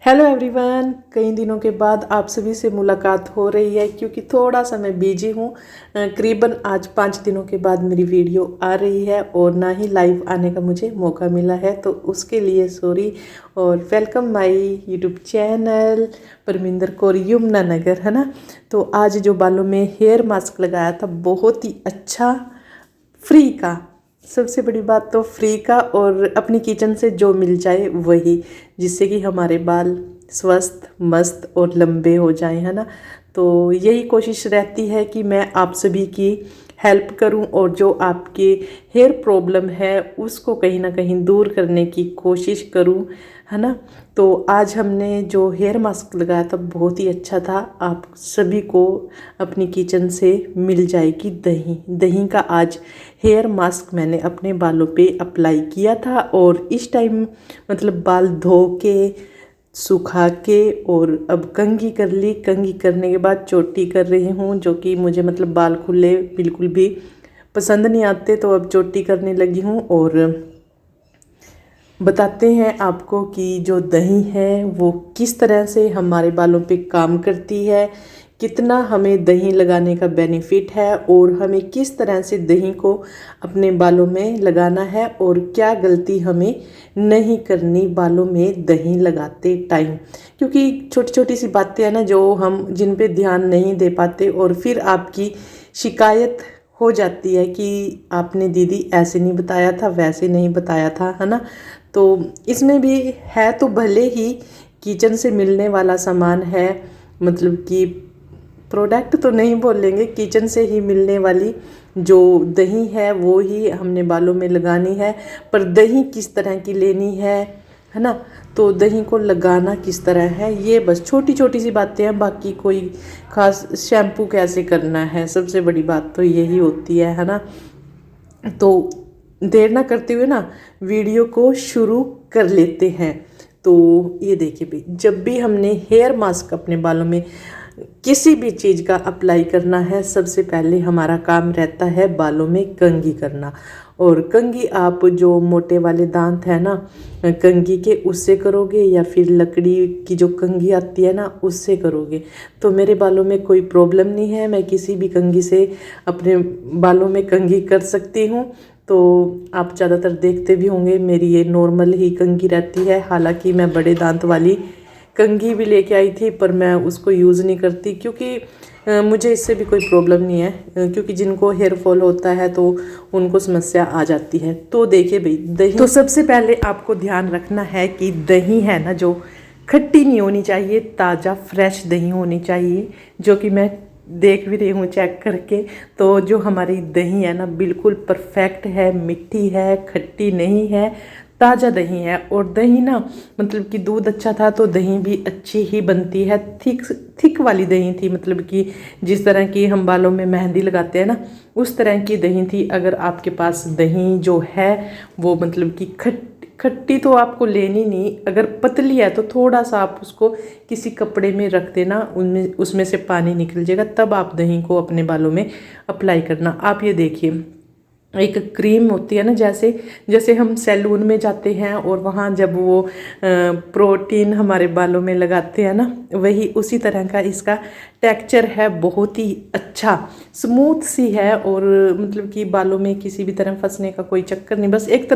Hello everyone, कई दिनों के बाद आप सभी से मुलाकात हो रही है क्योंकि थोड़ा सा मैं बिजी हूँ। करीबन आज 5 दिनों के बाद मेरी वीडियो आ रही है और ना ही लाइव आने का मुझे मौका मिला है, तो उसके लिए सॉरी। और welcome my YouTube channel Parminder Kaur Yamunanagar, है ना। तो आज जो बालों में हेयर मास्क लगाया था बहुत ही अच्छा, फ्री का, सबसे बड़ी बात तो फ्री का, और अपनी किचन से जो मिल जाए वही, जिससे कि हमारे बाल स्वस्थ मस्त और लंबे हो जाएं, है ना। तो यही कोशिश रहती है कि मैं आप सभी की हेल्प करूं और जो आपके हेयर प्रॉब्लम है उसको कहीं ना कहीं दूर करने की कोशिश करूं, है ना। तो आज हमने जो हेयर मास्क लगाया था बहुत ही अच्छा था। आप सभी को अपनी किचन से मिल जाएगी दही। दही का आज हेयर मास्क मैंने अपने बालों पे अप्लाई किया था और इस टाइम मतलब बाल धो के सुखा के और अब कंघी कर ली। कंघी करने के बाद चोटी कर रही हूँ, जो कि मुझे मतलब बाल खुले बिल्कुल भी पसंद नहीं आते, तो अब चोटी करने लगी हूँ। और बताते हैं आपको कि जो दही है वो किस तरह से हमारे बालों पे काम करती है, कितना हमें दही लगाने का बेनिफिट है और हमें किस तरह से दही को अपने बालों में लगाना है और क्या गलती हमें नहीं करनी बालों में दही लगाते टाइम। क्योंकि छोटी छोटी सी बातें हैं ना जो हम जिन पे ध्यान नहीं दे पाते और फिर आपकी शिकायत हो जाती है कि आपने दीदी ऐसे नहीं बताया था, वैसे नहीं बताया था, है ना। तो इसमें भी है तो भले ही किचन से मिलने वाला सामान है, मतलब कि प्रोडक्ट तो नहीं बोलेंगे, किचन से ही मिलने वाली जो दही है वो ही हमने बालों में लगानी है। पर दही किस तरह की लेनी है ना। तो दही को लगाना किस तरह है, ये बस छोटी छोटी सी बातें हैं, बाकी कोई खास शैम्पू कैसे करना है, सबसे बड़ी बात तो यही होती है ना। तो देर ना करते हुए ना वीडियो को शुरू कर लेते हैं। तो ये देखिए भाई, जब भी हमने हेयर मास्क अपने बालों में किसी भी चीज़ का अप्लाई करना है, सबसे पहले हमारा काम रहता है बालों में कंघी करना। और कंघी आप जो मोटे वाले दांत है ना कंघी के, उससे करोगे या फिर लकड़ी की जो कंघी आती है ना उससे करोगे, तो मेरे बालों में कोई प्रॉब्लम नहीं है, मैं किसी भी कंघी से अपने बालों में कंघी कर सकती हूँ। तो आप ज़्यादातर देखते भी होंगे मेरी ये नॉर्मल ही कंघी रहती है। हालांकि मैं बड़े दांत वाली कंघी भी लेके आई थी पर मैं उसको यूज़ नहीं करती, क्योंकि मुझे इससे भी कोई प्रॉब्लम नहीं है, क्योंकि जिनको हेयर फॉल होता है तो उनको समस्या आ जाती है। तो देखिए भाई, दही तो सबसे पहले आपको ध्यान रखना है कि दही है ना जो खट्टी नहीं होनी चाहिए, ताज़ा फ्रेश दही होनी चाहिए, जो कि मैं देख भी रही हूँ चेक करके। तो जो हमारी दही है ना बिल्कुल परफेक्ट है, मीठी है, खट्टी नहीं है, ताज़ा दही है। और दही ना मतलब कि दूध अच्छा था तो दही भी अच्छी ही बनती है। थिक थिक वाली दही थी, मतलब कि जिस तरह की हम बालों में मेहंदी लगाते हैं ना उस तरह की दही थी। अगर आपके पास दही जो है वो मतलब कि खट्टी तो आपको लेनी नहीं, अगर पतली है तो थोड़ा सा आप उसको किसी कपड़े में रख देना, उनमें उसमें से पानी निकल जाएगा, तब आप दही को अपने बालों में अप्लाई करना। आप ये देखिए, एक क्रीम होती है ना, जैसे जैसे हम सैलून में जाते हैं और वहाँ जब वो प्रोटीन हमारे बालों में लगाते हैं ना, वही उसी तरह का इसका टेक्सचर है, बहुत ही अच्छा स्मूथ सी है। और मतलब कि बालों में किसी भी तरह फंसने का कोई चक्कर नहीं, बस एक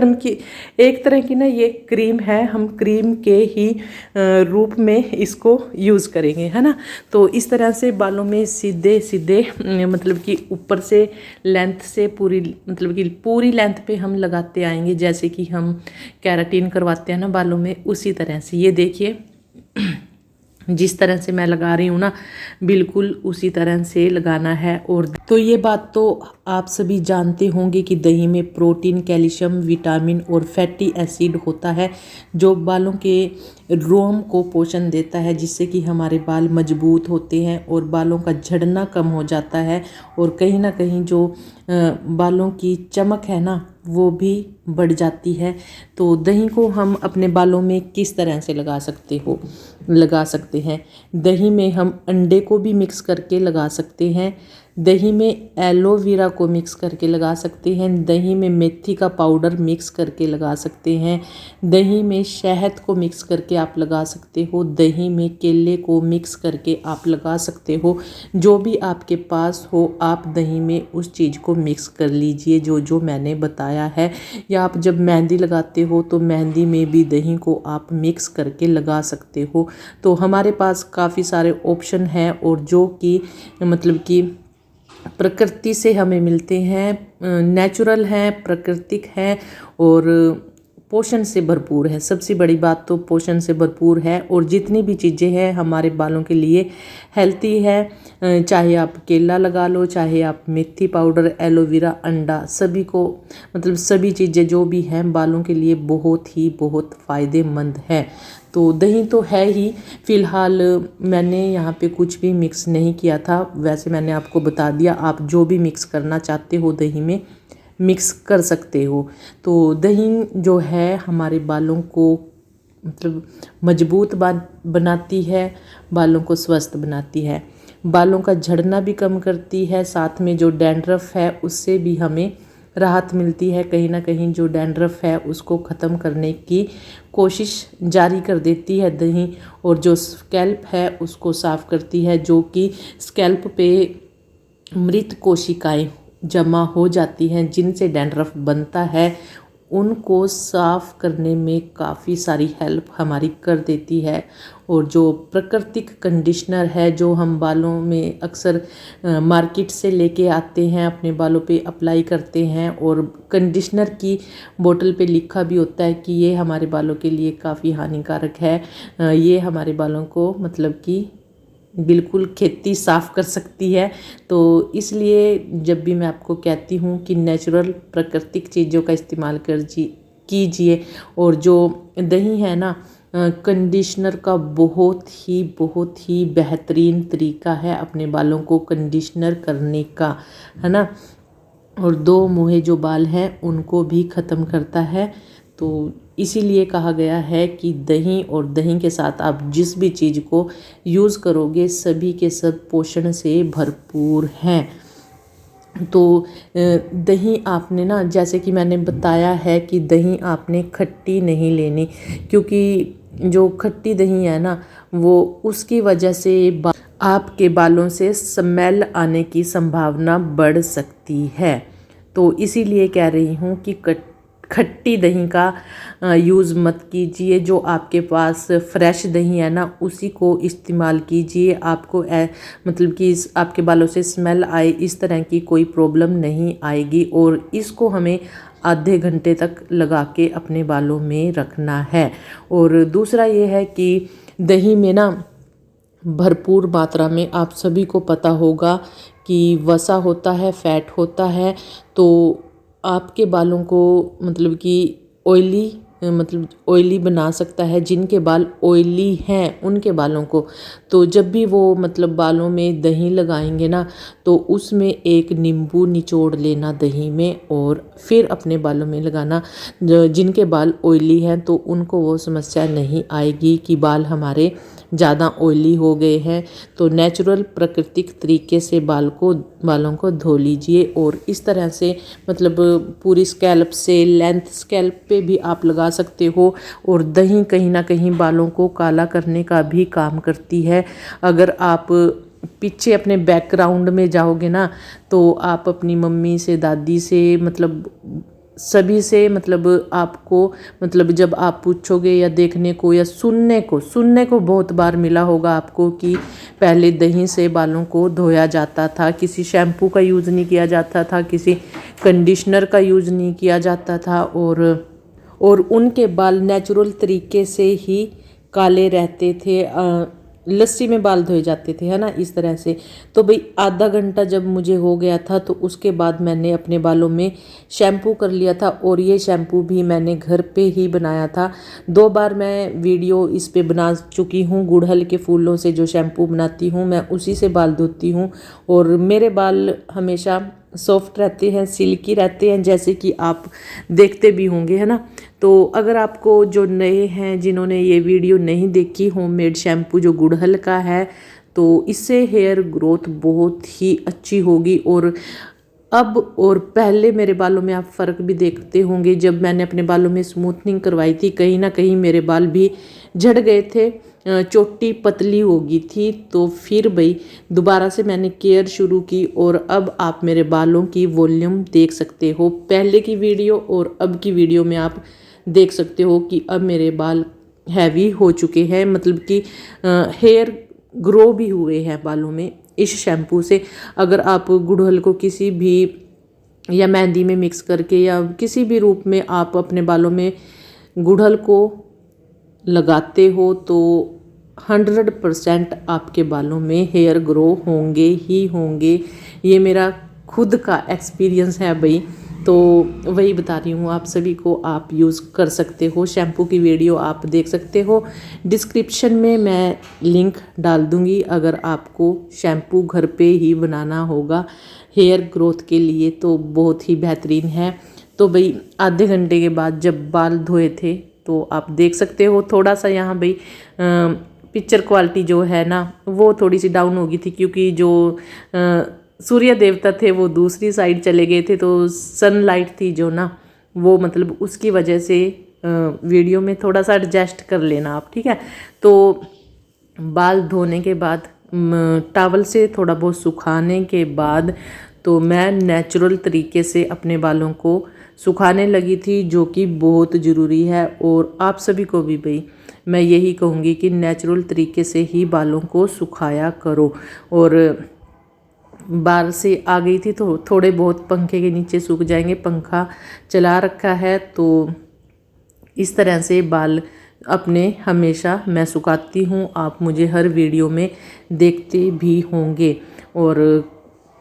तरह की ना ये क्रीम है, हम क्रीम के ही रूप में इसको यूज़ करेंगे, है ना। तो इस तरह से बालों में सीधे सीधे मतलब कि ऊपर से लेंथ से पूरी मतलब कि पूरी लेंथ पे हम लगाते आएंगे, जैसे कि हम केराटिन करवाते हैं ना बालों में, उसी तरह से। ये देखिए जिस तरह से मैं लगा रही हूँ ना बिल्कुल उसी तरह से लगाना है। और तो ये बात तो आप सभी जानते होंगे कि दही में प्रोटीन, कैल्शियम, विटामिन और फैटी एसिड होता है, जो बालों के रोम को पोषण देता है, जिससे कि हमारे बाल मजबूत होते हैं और बालों का झड़ना कम हो जाता है। और कहीं ना कहीं जो बालों की चमक है ना वो भी बढ़ जाती है। तो दही को हम अपने बालों में किस तरह से लगा सकते हैं, दही में हम अंडे को भी मिक्स करके लगा सकते हैं, दही में एलोवेरा को मिक्स करके लगा सकते हैं, दही में मेथी का पाउडर मिक्स करके लगा सकते हैं, दही में शहद को मिक्स करके आप लगा सकते हो, दही में केले को मिक्स करके आप लगा सकते हो। जो भी आपके पास हो आप दही में उस चीज़ को मिक्स कर लीजिए जो जो मैंने बताया है। या आप जब मेहंदी लगाते हो तो मेहंदी में भी दही को आप मिक्स करके लगा सकते हो। तो हमारे पास काफ़ी सारे ऑप्शन हैं और जो कि मतलब कि प्रकृति से हमें मिलते हैं, नेचुरल हैं, प्राकृतिक हैं और पोषण से भरपूर है। सबसे बड़ी बात तो पोषण से भरपूर है और जितनी भी चीज़ें हैं हमारे बालों के लिए हेल्थी है। चाहे आप केला लगा लो, चाहे आप मेथी पाउडर, एलोवेरा, अंडा, सभी को मतलब सभी चीज़ें जो भी हैं बालों के लिए बहुत फ़ायदेमंद है। तो दही तो है ही। फ़िलहाल मैंने यहाँ पे कुछ भी मिक्स नहीं किया था, वैसे मैंने आपको बता दिया। आप जो भी मिक्स करना चाहते हो दही में मिक्स कर सकते हो। तो दही जो है हमारे बालों को मतलब मजबूत बनाती है, बालों को स्वस्थ बनाती है, बालों का झड़ना भी कम करती है, साथ में जो डैंड्रफ है उससे भी हमें राहत मिलती है। कहीं ना कहीं जो डैंड्रफ है उसको ख़त्म करने की कोशिश जारी कर देती है दही, और जो स्कैल्प है उसको साफ़ करती है। जो कि स्कैल्प पे मृत कोशिकाएं जमा हो जाती हैं जिनसे डैंड्रफ बनता है, उनको साफ़ करने में काफ़ी सारी हेल्प हमारी कर देती है। और जो प्राकृतिक कंडीशनर है जो हम बालों में अक्सर मार्केट से लेके आते हैं, अपने बालों पे अप्लाई करते हैं, और कंडीशनर की बोतल पे लिखा भी होता है कि ये हमारे बालों के लिए काफ़ी हानिकारक है, ये हमारे बालों को मतलब कि बिल्कुल खेती साफ़ कर सकती है। तो इसलिए जब भी मैं आपको कहती हूँ कि नेचुरल प्राकृतिक चीज़ों का इस्तेमाल कीजिए। और जो दही है ना, कंडीशनर का बहुत ही बेहतरीन तरीका है अपने बालों को कंडीशनर करने का, है ना। और दो मुँहे जो बाल हैं उनको भी ख़त्म करता है। तो इसीलिए कहा गया है कि दही और दही के साथ आप जिस भी चीज़ को यूज़ करोगे सभी के सब पोषण से भरपूर हैं। तो दही आपने ना, जैसे कि मैंने बताया है कि दही आपने खट्टी नहीं लेनी, क्योंकि जो खट्टी दही है ना वो उसकी वजह से आपके बालों से स्मेल आने की संभावना बढ़ सकती है। तो इसीलिए कह रही हूँ कि खट्टी दही का यूज़ मत कीजिए। जो आपके पास फ्रेश दही है ना उसी को इस्तेमाल कीजिए। आपको मतलब कि आपके बालों से स्मेल आए इस तरह की कोई प्रॉब्लम नहीं आएगी। और इसको हमें आधे घंटे तक लगा के अपने बालों में रखना है। और दूसरा ये है कि दही में ना भरपूर मात्रा में, आप सभी को पता होगा कि वसा होता है, फैट होता है। तो आपके बालों को मतलब कि ऑयली बना सकता है। जिनके बाल ऑयली हैं उनके बालों को, तो जब भी वो मतलब बालों में दही लगाएंगे ना तो उसमें एक नींबू निचोड़ लेना दही में और फिर अपने बालों में लगाना। जिनके बाल ऑयली हैं तो उनको वो समस्या नहीं आएगी कि बाल हमारे ज़्यादा ऑयली हो गए हैं। तो नेचुरल प्राकृतिक तरीके से बालों को धो लीजिए। और इस तरह से मतलब पूरी स्कैल्प से लेंथ स्कैल्प पे भी आप लगा सकते हो। और दही कहीं ना कहीं बालों को काला करने का भी काम करती है। अगर आप पीछे अपने बैकग्राउंड में जाओगे ना तो आप अपनी मम्मी से, दादी से, मतलब सभी से, मतलब आपको मतलब जब आप पूछोगे या देखने को या सुनने को बहुत बार मिला होगा आपको कि पहले दही से बालों को धोया जाता था, किसी शैम्पू का यूज़ नहीं किया जाता था, किसी कंडीशनर का यूज़ नहीं किया जाता था, और उनके बाल नेचुरल तरीके से ही काले रहते थे। लस्सी में बाल धोए जाते थे, है ना, इस तरह से। तो भाई आधा घंटा जब मुझे हो गया था तो उसके बाद मैंने अपने बालों में शैम्पू कर लिया था। और ये शैम्पू भी मैंने घर पे ही बनाया था। 2 बार मैं वीडियो इस पे बना चुकी हूँ। गुड़हल के फूलों से जो शैम्पू बनाती हूँ मैं उसी से बाल धोती हूँ और मेरे बाल हमेशा सॉफ्ट रहते हैं, सिल्की रहते हैं, जैसे कि आप देखते भी होंगे, है ना। तो अगर आपको जो नए हैं जिन्होंने ये वीडियो नहीं देखी, होममेड शैम्पू जो गुड़हल का है, तो इससे हेयर ग्रोथ बहुत ही अच्छी होगी। और पहले मेरे बालों में आप फ़र्क भी देखते होंगे, जब मैंने अपने बालों में स्मूथनिंग करवाई थी कहीं ना कहीं मेरे बाल भी झड़ गए थे, चोटी पतली हो गई थी। तो फिर भाई दोबारा से मैंने केयर शुरू की और अब आप मेरे बालों की वॉल्यूम देख सकते हो। पहले की वीडियो और अब की वीडियो में आप देख सकते हो कि अब मेरे बाल हैवी हो चुके हैं, मतलब कि हेयर ग्रो भी हुए हैं बालों में इस शैम्पू से। अगर आप गुड़हल को किसी भी या मेहंदी में मिक्स करके या किसी भी रूप में आप अपने बालों में गुड़हल को लगाते हो तो 100% आपके बालों में हेयर ग्रो होंगे ही होंगे। ये मेरा खुद का एक्सपीरियंस है भाई, तो वही बता रही हूँ आप सभी को। आप यूज़ कर सकते हो, शैम्पू की वीडियो आप देख सकते हो। डिस्क्रिप्शन में मैं लिंक डाल दूँगी। अगर आपको शैम्पू घर पे ही बनाना होगा हेयर ग्रोथ के लिए तो बहुत ही बेहतरीन है। तो भाई आधे घंटे के बाद जब बाल धोए थे तो आप देख सकते हो थोड़ा सा यहाँ भाई पिक्चर क्वालिटी जो है ना वो थोड़ी सी डाउन हो गई थी, क्योंकि जो सूर्य देवता थे वो दूसरी साइड चले गए थे, तो सनलाइट थी जो ना वो मतलब उसकी वजह से वीडियो में थोड़ा सा एडजस्ट कर लेना आप, ठीक है। तो बाल धोने के बाद टॉवल से थोड़ा बहुत सुखाने के बाद तो मैं नेचुरल तरीके से अपने बालों को सुखाने लगी थी, जो कि बहुत ज़रूरी है। और आप सभी को भी भाई मैं यही कहूँगी कि नेचुरल तरीके से ही बालों को सुखाया करो। और बाल से आ गई थी तो थोड़े बहुत पंखे के नीचे सूख जाएंगे, पंखा चला रखा है। तो इस तरह से बाल अपने हमेशा मैं सुखाती हूँ, आप मुझे हर वीडियो में देखते भी होंगे। और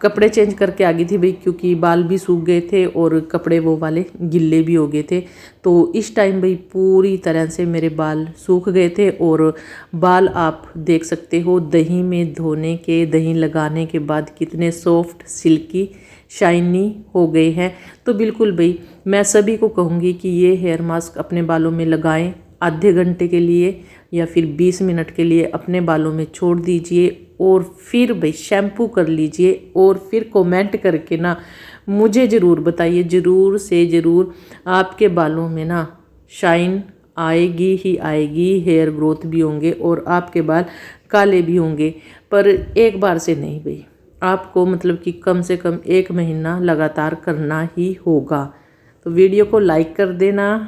कपड़े चेंज करके आ गई थी भाई, क्योंकि बाल भी सूख गए थे और कपड़े वो वाले गिल्ले भी हो गए थे। तो इस टाइम भाई पूरी तरह से मेरे बाल सूख गए थे। और बाल आप देख सकते हो दही में धोने के, दही लगाने के बाद कितने सॉफ्ट सिल्की शाइनी हो गए हैं। तो बिल्कुल भाई मैं सभी को कहूँगी कि ये हेयर मास्क अपने बालों में लगाएं, आधे घंटे के लिए या फिर 20 मिनट के लिए अपने बालों में छोड़ दीजिए और फिर भाई शैम्पू कर लीजिए। और फिर कमेंट करके ना मुझे ज़रूर बताइए, ज़रूर से ज़रूर, आपके बालों में ना शाइन आएगी ही आएगी, हेयर ग्रोथ भी होंगे और आपके बाल काले भी होंगे। पर एक बार से नहीं भाई, आपको मतलब कि कम से कम 1 महीना लगातार करना ही होगा। तो वीडियो को लाइक कर देना।